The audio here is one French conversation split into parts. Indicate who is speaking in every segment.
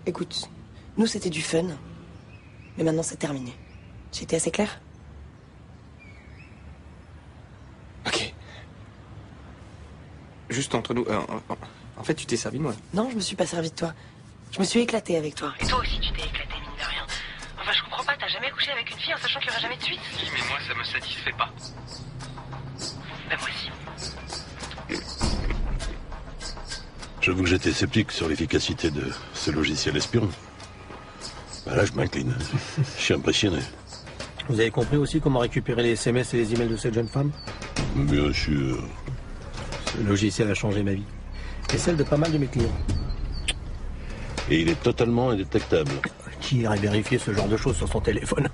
Speaker 1: Écoute, nous c'était du fun, mais maintenant c'est terminé. J'ai été assez claire?
Speaker 2: Ok. Juste entre nous, en fait tu t'es servi de moi.
Speaker 1: Non, je me suis pas servi de toi. Je me suis éclatée avec toi.
Speaker 3: Et toi aussi tu t'es éclaté, mine de rien. Enfin, je comprends pas, t'as jamais couché avec une fille en sachant qu'il y aura jamais de suite?
Speaker 2: Oui, mais moi ça me satisfait pas.
Speaker 3: Ben moi aussi.
Speaker 4: J'avoue que j'étais sceptique sur l'efficacité de ce logiciel espion. Bah là, je m'incline. Je suis impressionné.
Speaker 5: Vous avez compris aussi comment récupérer les SMS et les emails de cette jeune femme?
Speaker 4: Bien sûr.
Speaker 5: Ce logiciel a changé ma vie. Et celle de pas mal de mes clients.
Speaker 4: Et il est totalement indétectable.
Speaker 5: Qui irait vérifier ce genre de choses sur son téléphone?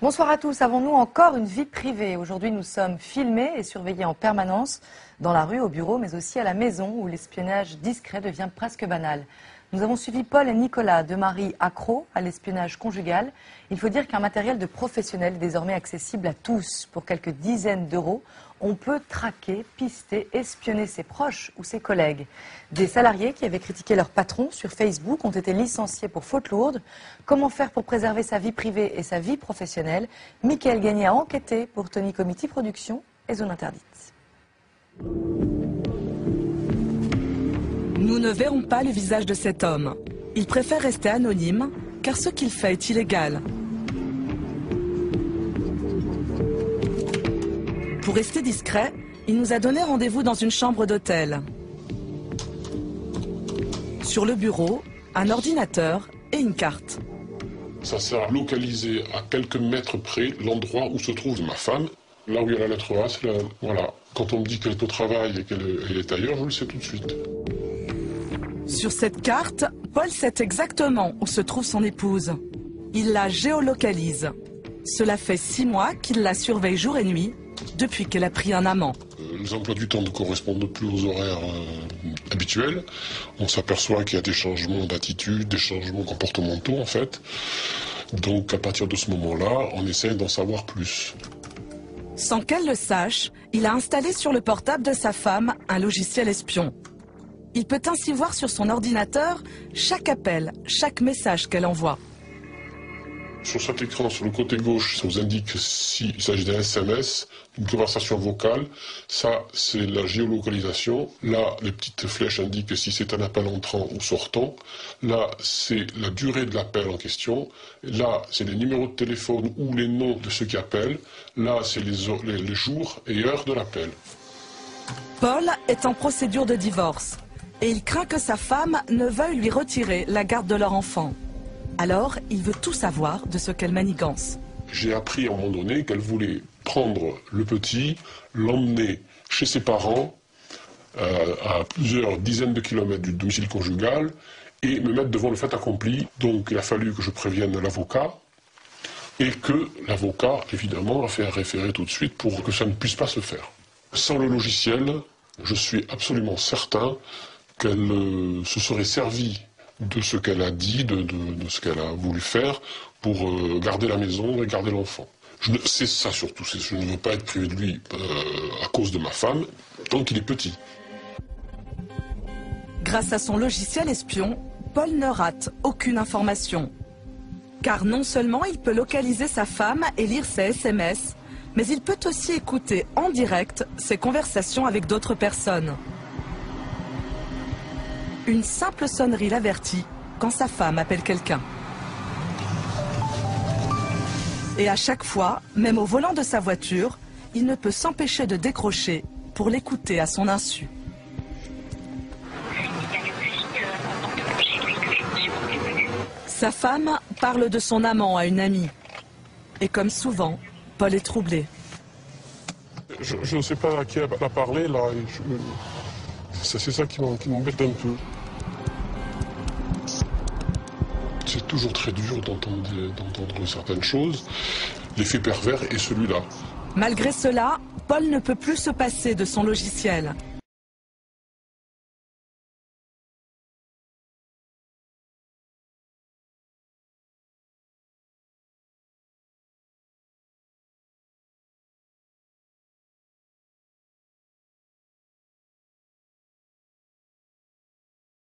Speaker 6: Bonsoir à tous. Avons-nous encore une vie privée? Aujourd'hui, nous sommes filmés et surveillés en permanence, dans la rue, au bureau, mais aussi à la maison, où l'espionnage discret devient presque banal. Nous avons suivi Paul et Nicolas, deux maris accros à l'espionnage conjugal. Il faut dire qu'un matériel de professionnel est désormais accessible à tous. Pour quelques dizaines d'euros, on peut traquer, pister, espionner ses proches ou ses collègues. Des salariés qui avaient critiqué leur patron sur Facebook ont été licenciés pour faute lourde. Comment faire pour préserver sa vie privée et sa vie professionnelle? Mickaël Gagné a enquêté pour Tony Comity Productions et Zone Interdite.
Speaker 7: Nous ne verrons pas le visage de cet homme. Il préfère rester anonyme, car ce qu'il fait est illégal. Pour rester discret, il nous a donné rendez-vous dans une chambre d'hôtel. Sur le bureau, un ordinateur et une carte.
Speaker 8: Ça sert à localiser à quelques mètres près l'endroit où se trouve ma femme. Là où il y a la lettre A, c'est là. Voilà. Quand on me dit qu'elle est au travail et qu'elle est ailleurs, je le sais tout de suite.
Speaker 7: Sur cette carte, Paul sait exactement où se trouve son épouse. Il la géolocalise. Cela fait 6 mois qu'il la surveille jour et nuit, depuis qu'elle a pris un amant.
Speaker 8: Les emplois du temps ne correspondent plus aux horaires habituels. On s'aperçoit qu'il y a des changements d'attitude, des changements comportementaux en fait. Donc à partir de ce moment-là, on essaie d'en savoir plus.
Speaker 7: Sans qu'elle le sache, il a installé sur le portable de sa femme un logiciel espion. Il peut ainsi voir sur son ordinateur chaque appel, chaque message qu'elle envoie.
Speaker 8: Sur cet écran, sur le côté gauche, ça vous indique s'il s'agit d'un SMS, d'une conversation vocale. Ça, c'est la géolocalisation. Là, les petites flèches indiquent si c'est un appel entrant ou sortant. Là, c'est la durée de l'appel en question. Là, c'est les numéros de téléphone ou les noms de ceux qui appellent. Là, c'est les jours et heures de l'appel.
Speaker 7: Paul est en procédure de divorce et il craint que sa femme ne veuille lui retirer la garde de leur enfant. Alors, il veut tout savoir de ce qu'elle manigance.
Speaker 8: J'ai appris à un moment donné qu'elle voulait prendre le petit, l'emmener chez ses parents, à plusieurs dizaines de kilomètres du domicile conjugal, et me mettre devant le fait accompli. Donc il a fallu que je prévienne l'avocat, et que l'avocat, évidemment, a fait un référé tout de suite pour que ça ne puisse pas se faire. Sans le logiciel, je suis absolument certain qu'elle se serait servie de ce qu'elle a dit, de ce qu'elle a voulu faire pour garder la maison et garder l'enfant. C'est ça surtout, je ne veux pas être privé de lui à cause de ma femme, tant qu'il est petit.
Speaker 7: Grâce à son logiciel espion, Paul ne rate aucune information. Car non seulement il peut localiser sa femme et lire ses SMS, mais il peut aussi écouter en direct ses conversations avec d'autres personnes. Une simple sonnerie l'avertit quand sa femme appelle quelqu'un. Et à chaque fois, même au volant de sa voiture, il ne peut s'empêcher de décrocher pour l'écouter à son insu. Sa femme parle de son amant à une amie. Et comme souvent, Paul est troublé.
Speaker 8: Je ne sais pas à qui elle a parlé là. C'est ça qui m'embête un peu. C'est toujours très dur d'entendre certaines choses. L'effet pervers est celui-là.
Speaker 7: Malgré cela, Paul ne peut plus se passer de son logiciel.